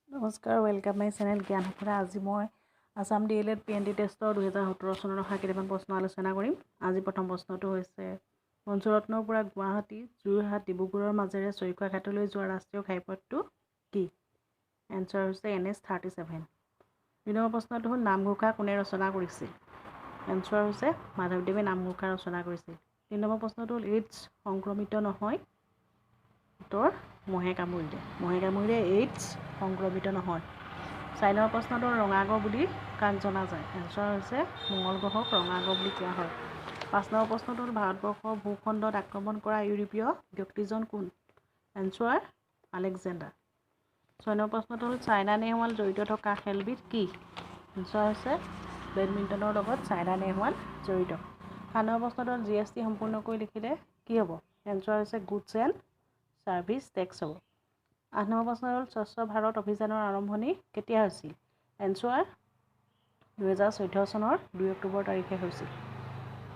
নমস্কাৰ, welcome my channel জ্ঞান সফলা। আজি মই আসাম DLED PNT টেষ্টৰ 2017 চনৰ অহা কেইটামান প্ৰশ্ন আলোচনা কৰিম। আজি প্ৰথম প্ৰশ্নটো হৈছে পঞ্চৰত্নৰ পৰা গুৱাহাটী, যোৰহাট, ডিব্ৰুগড়ৰ মাজেৰে চৈখোৱা ঘাটলৈ যোৱা ৰাষ্ট্ৰীয় ঘাইপথটো কি? এনচাৰ হৈছে NH-37। 2 নম্বৰ প্ৰশ্নটো হ'ল নামঘোষা কোনে ৰচনা কৰিছিল? এনচাৰ হৈছে মাধৱদেৱে নামঘোষা ৰচনা কৰিছিল। 3 নম্বৰ প্ৰশ্নটো হ'ল এইডছ সংক্ৰমিত নহয়। উত্তৰ মহে কামুৰিলে। মহে কামুৰিলে এইডছ সংক্ৰমিত নহয়। 4 নম্বৰ প্ৰশ্নটো ৰঙাগ্ৰহ বুলি কাক জনা যায়? এনচাৰ হৈছে মঙ্গল গ্ৰহক ৰঙাগ্ৰহ বুলি কোৱা হয়। 5 নম্বৰ প্ৰশ্নটো হ'ল ভাৰতবৰ্ষৰ ভূখণ্ডত আক্ৰমণ কৰা ইউৰোপীয় ব্যক্তিজন কোন? Answer Alexander. 6 নম্বৰ প্ৰশ্নটো হ'ল চাইনা নেহৱাল জড়িত থকা খেলবিধ কি? এনচাৰ হৈছে বেডমিণ্টনৰ লগত চাইনা নেহৱাল জড়িত। 7 নম্বৰ প্ৰশ্নটো হ'ল GST সম্পূৰ্ণকৈ লিখিলে কি হ'ব? এনচাৰ হৈছে গুডছ এণ্ড ছাৰ্ভিচ টেক্স হ'ব। 8 নম্বৰ প্ৰশ্ন হ'ল স্বচ্ছ ভাৰত অভিযানৰ আৰম্ভণি কেতিয়া হৈছিল? এনচাৰ 2014 চনৰ 2 অক্টোবৰ তাৰিখে হৈছিল।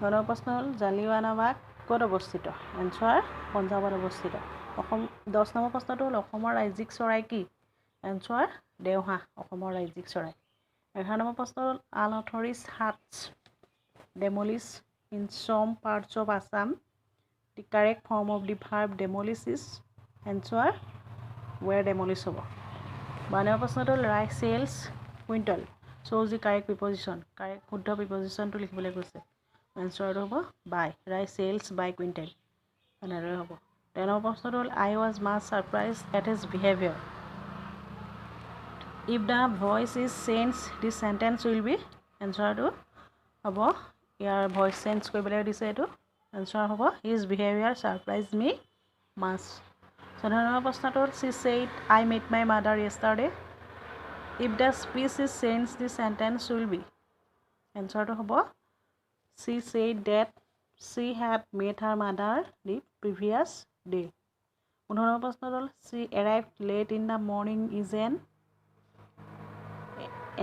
9 নম্বৰ প্ৰশ্ন হ'ল জালিয়ানৱালাবাগ ক'ত অৱস্থিত? এনচাৰ পঞ্জাৱত অৱস্থিত। 10 নম্বৰ প্ৰশ্নটো হ'ল অসমৰ ৰাজ্যিক চৰাই কি? এনচাৰ দেওহাঁহ অসমৰ ৰাজ্যিক চৰাই। 11 নম্বৰ প্ৰশ্ন হ'ল unauthorised হাটছ ডেমলিছ in some parts of Assam. The correct form of the verb demolish is answer where demolish হ'ব। 12 নম্বৰ প্ৰশ্নটো হ'ল rice sells quintal shows the correct preposition. Correct শুদ্ধ প্ৰিপজিশ্যনটো লিখিবলৈ কৈছে। এনচাৰটো হ'ব by. Rice sells by quintal এনেদৰে হ'ব। 13 নম্বৰ প্ৰশ্নটো হ'ল I was much surprised at his behavior. If the voice is changed, the sentence will be এনচাৰটো হ'ব ইয়াৰ ভইচ চেঞ্জ কৰিবলৈ দিছে এইটো। এনচাৰ হ'ব his behavior surprised me much. 14 number প্ৰশ্নটো হ'ল she said I met my mother yesterday. If the speech is changed, the sentence will be এনচাৰটো হ'ব she said that she had met her mother the previous day. 15 number প্ৰশ্নটো হ'ল she arrived late in the morning is an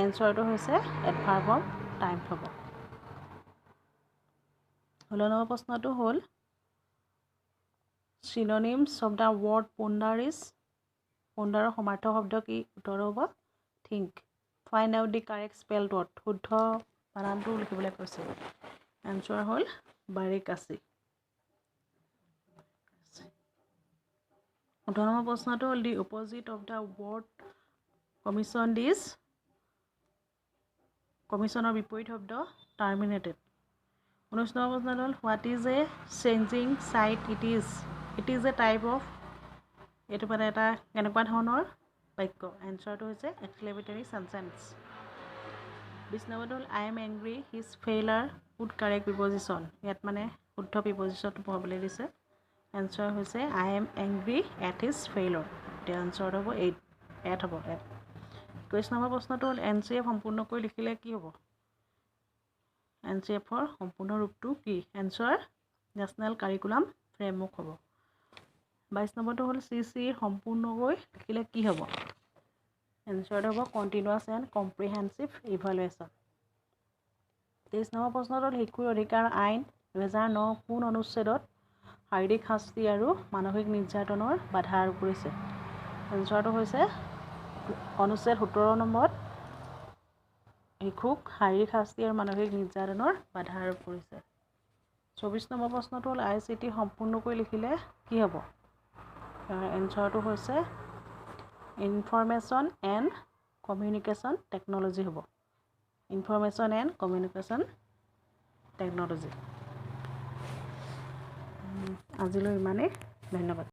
এনচাৰটো হৈছে adverb of time হ'ব। 16 number প্ৰশ্নটো হ'ল synonyms of the word ponder is পণ্ডাৰৰ সমাৰ্থক শব্দ কি? উত্তৰ হ'ব think. Find out the correct spelled word. শুদ্ধ বানানটো লিখিবলৈ কৈছে। এনচাৰ হ'ল বাৰিকাচি। 18 নম্বৰ প্ৰশ্নটো হ'ল the opposite of the word commissioned is কমিছনৰ বিপৰীত শব্দ terminated. 19 নম্বৰ প্ৰশ্নটো হ'ল what is a changing site? It is a type of এইটো মানে এটা কেনেকুৱা ধৰণৰ বাক্য? এনচাৰটো হৈছে exclamatory sentence. 20 নম্বৰটো হ'ল I am angry his failure would correct preposition. ইয়াত মানে শুদ্ধ প্ৰিপজিশ্যনটো পাবলৈ দিছে। এনচাৰ হৈছে I am angry at his failure. এতিয়া এনচাৰটো হ'ব 8 হ'ব 8। 21 নম্বৰ প্ৰশ্নটো হ'ল NCF সম্পূৰ্ণকৈ লিখিলে কি হ'ব? NCFৰ সম্পূৰ্ণ ৰূপটো কি? এনচাৰ নেশ্যনেল কাৰিকুলাম ফ্ৰেমৱৰ্ক হ'ব। 22 নম্বৰটো হ'ল CC সম্পূৰ্ণকৈ লিখিলে কি হ'ব? এনচাৰটো হ'ব continuous and comprehensive evaluation. 23 number প্ৰশ্নটো হ'ল শিশুৰ অধিকাৰ আইন 2009 কোন অনুচ্ছেদত শাৰীৰিক শাস্তি আৰু মানসিক নিৰ্যাতনৰ বাধা আৰোপ কৰিছে? এনচাৰটো হৈছে অনুচ্ছেদ 17 নম্বৰত শিশুক শাৰীৰিক শাস্তি আৰু মানসিক নিৰ্যাতনৰ বাধা আৰোপ কৰিছে। 24 নম্বৰ প্ৰশ্নটো হ'ল ICT সম্পূৰ্ণকৈ লিখিলে কি হ'ব? এনচাৰটো হৈছে ইনফৰমেশ্যন এণ্ড কমিউনিকেশ্যন টেকন'লজি হ'ব। Information and communication technology. আজিলৈ ইমানেই। ধন্যবাদ।